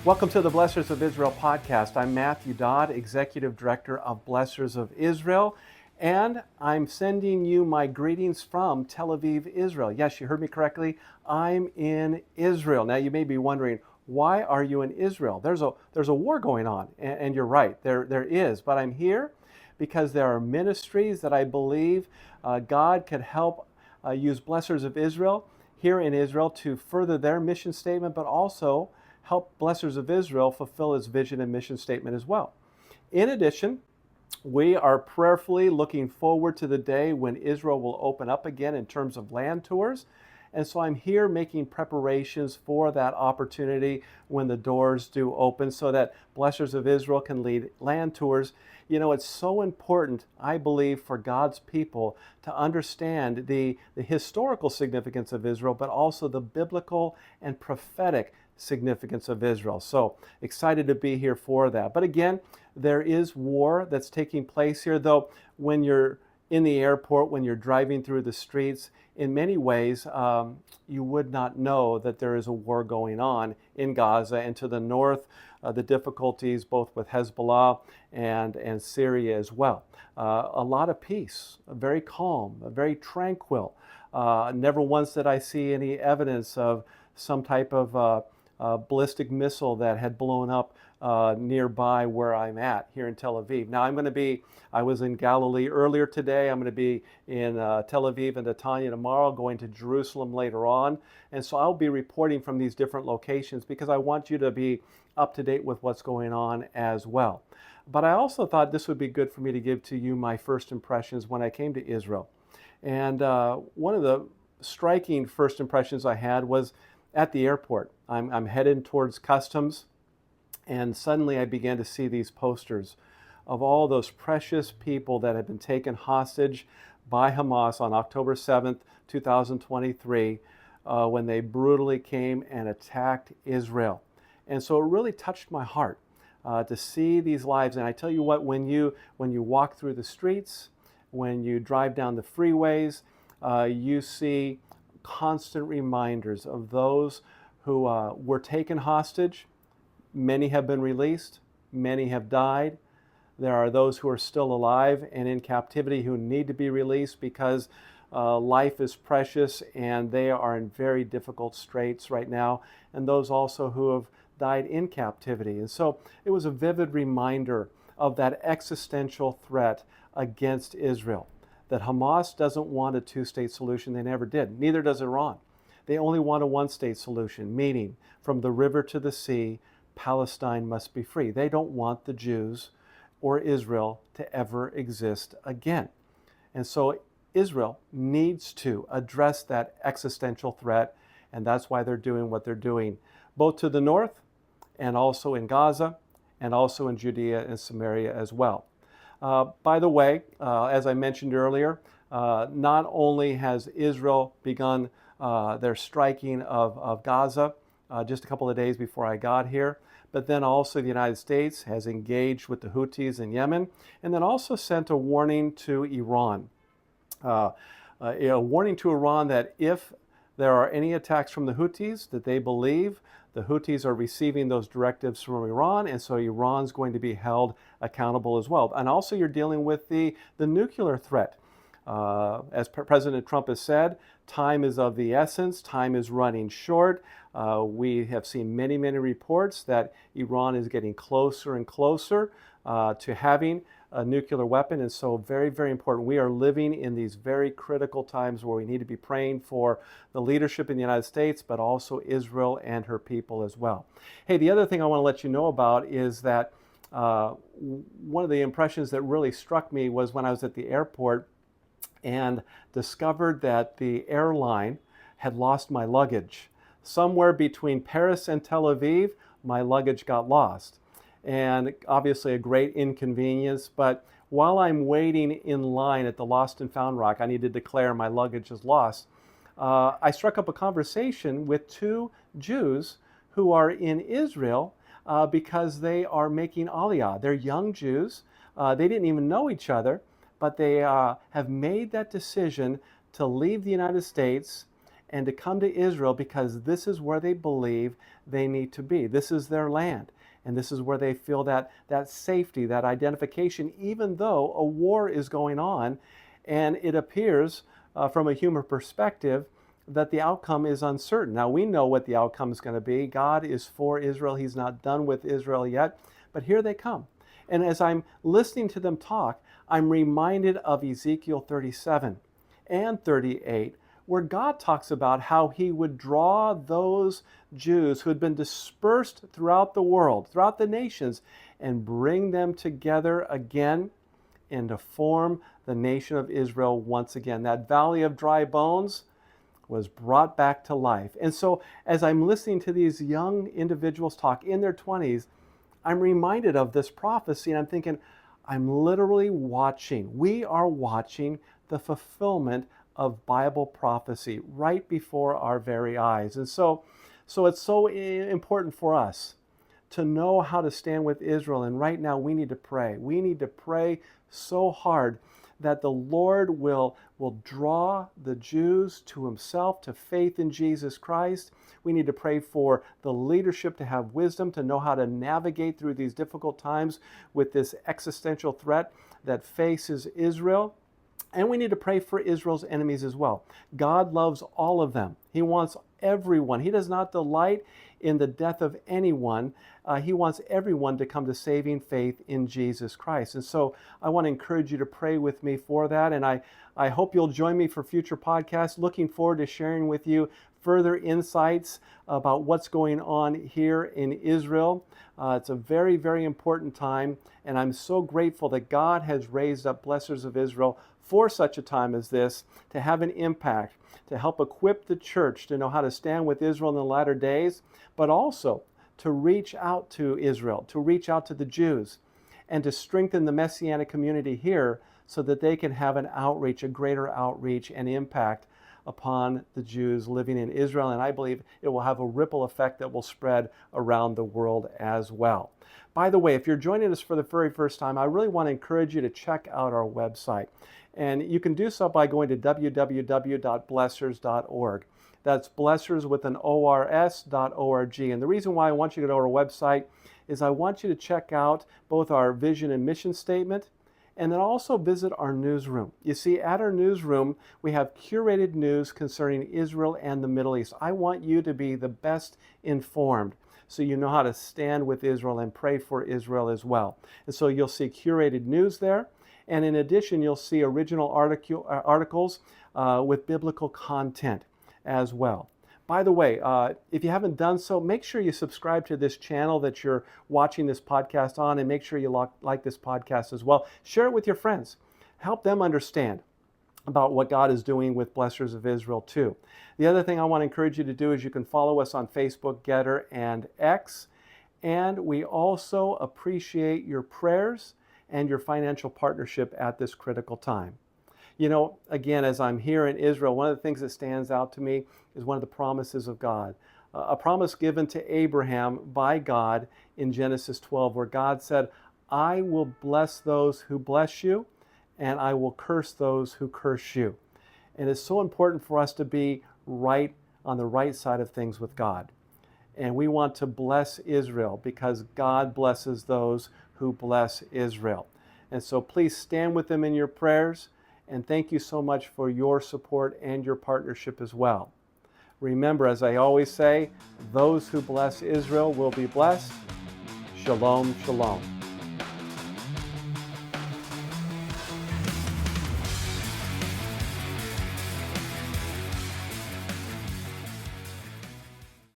Welcome to the Blessors of Israel podcast. I'm Matthew Dodd, Executive Director of Blessors of Israel, and I'm sending you my greetings from Tel Aviv, Israel. Yes, you heard me correctly. I'm in Israel. Now, you may be wondering, why are you in Israel? There's a war going on, and you're right, there is. But I'm here because there are ministries that I believe God could help use Blessors of Israel here in Israel to further their mission statement, but also help Blessors of Israel fulfill its vision and mission statement as well. In addition, we are prayerfully looking forward to the day when Israel will open up again in terms of land tours. And so I'm here making preparations for that opportunity when the doors do open so that Blessors of Israel can lead land tours. You know, it's so important, I believe, for God's people to understand the historical significance of Israel, but also the biblical and prophetic significance of Israel. So excited to be here for that. But again, there is war that's taking place here, though when you're in the airport, when you're driving through the streets, in many ways, you would not know that there is a war going on in Gaza, and to the north, the difficulties both with Hezbollah and Syria as well. A lot of peace, very calm, very tranquil. Never once did I see any evidence of some type of ballistic missile that had blown up nearby where I'm at here in Tel Aviv. Now I was in Galilee earlier today. I'm going to be in Tel Aviv and Netanya tomorrow, going to Jerusalem later on. And so I'll be reporting from these different locations because I want you to be up to date with what's going on as well. But I also thought this would be good for me to give to you my first impressions when I came to Israel. And one of the striking first impressions I had was at the airport. I'm headed towards customs, and suddenly I began to see these posters of all those precious people that had been taken hostage by Hamas on October 7th, 2023, when they brutally came and attacked Israel. And so it really touched my heart to see these lives. And I tell you what, when you walk through the streets, when you drive down the freeways, you see constant reminders of those who were taken hostage. Many have been released. Many have died. There are those who are still alive and in captivity who need to be released because life is precious and they are in very difficult straits right now. And those also who have died in captivity. And so it was a vivid reminder of that existential threat against Israel, that Hamas doesn't want a two-state solution. They never did. Neither does Iran. They only want a one-state solution, meaning from the river to the sea, Palestine must be free. They don't want the Jews or Israel to ever exist again. And so Israel needs to address that existential threat, and that's why they're doing what they're doing, both to the north and also in Gaza and also in Judea and Samaria as well. By the way, as I mentioned earlier, not only has Israel begun their striking of Gaza just a couple of days before I got here, but then also the United States has engaged with the Houthis in Yemen, and then also sent a warning to Iran. A warning to Iran that if there are any attacks from the Houthis, that they believe the Houthis are receiving those directives from Iran, and so Iran's going to be held accountable as well. And also you're dealing with the nuclear threat. As President Trump has said, time is of the essence, time is running short. We have seen many reports that Iran is getting closer and closer to having a nuclear weapon, and so very important. We are living in these very critical times where we need to be praying for the leadership in the United States, but also Israel and her people as well. Hey, the other thing I want to let you know about is that one of the impressions that really struck me was when I was at the airport and discovered that the airline had lost my luggage. Somewhere between Paris and Tel Aviv, my luggage got lost. And obviously a great inconvenience, but while I'm waiting in line at the Lost and Found Rock, I need to declare my luggage is lost. I struck up a conversation with two Jews who are in Israel because they are making Aliyah. They're young Jews. They didn't even know each other, but they have made that decision to leave the United States and to come to Israel because this is where they believe they need to be. This is their land. And this is where they feel that safety, that identification, even though a war is going on. And it appears from a human perspective that the outcome is uncertain. Now, we know what the outcome is going to be. God is for Israel. He's not done with Israel yet. But here they come. And as I'm listening to them talk, I'm reminded of Ezekiel 37 and 38, where God talks about how he would draw those Jews who had been dispersed throughout the world, throughout the nations, and bring them together again and to form the nation of Israel once again. That valley of dry bones was brought back to life. And so as I'm listening to these young individuals talk in their 20s, I'm reminded of this prophecy, and I'm thinking, I'm literally watching, we are watching the fulfillment of Bible prophecy right before our very eyes. And so it's so important for us to know how to stand with Israel. And right now we need to pray. We need to pray so hard that the Lord will draw the Jews to himself, to faith in Jesus Christ. We need to pray for the leadership to have wisdom, to know how to navigate through these difficult times with this existential threat that faces Israel. And we need to pray for Israel's enemies as well. God loves all of them. He wants everyone. He does not delight in the death of anyone. He wants everyone to come to saving faith in Jesus Christ. And so I want to encourage you to pray with me for that. And I hope you'll join me for future podcasts. Looking forward to sharing with you further insights about what's going on here in Israel. It's a very, very important time. And I'm so grateful that God has raised up Blessors of Israel for such a time as this, to have an impact, to help equip the church to know how to stand with Israel in the latter days, but also to reach out to Israel, to reach out to the Jews, and to strengthen the Messianic community here so that they can have an outreach, a greater outreach and impact upon the Jews living in Israel. And I believe it will have a ripple effect that will spread around the world as well. By the way, if you're joining us for the very first time, I really want to encourage you to check out our website. And you can do so by going to www.blessors.org. That's blessors with an ors.org. And the reason why I want you to go to our website is I want you to check out both our vision and mission statement, and then also visit our newsroom. You see, at our newsroom, we have curated news concerning Israel and the Middle East. I want you to be the best informed, so you know how to stand with Israel and pray for Israel as well. And so you'll see curated news there. And in addition, you'll see original articles with biblical content as well. By the way, if you haven't done so, make sure you subscribe to this channel that you're watching this podcast on, and make sure you like this podcast as well. Share it with your friends. Help them understand about what God is doing with Blessors of Israel too. The other thing I want to encourage you to do is you can follow us on Facebook, Getter, and X. And we also appreciate your prayers and your financial partnership at this critical time. You know, again, as I'm here in Israel, one of the things that stands out to me is one of the promises of God. A promise given to Abraham by God in Genesis 12, where God said, I will bless those who bless you, and I will curse those who curse you. And it's so important for us to be right on the right side of things with God. And we want to bless Israel because God blesses those who bless Israel. And so please stand with them in your prayers, and thank you so much for your support and your partnership as well. Remember, as I always say, those who bless Israel will be blessed. Shalom, shalom.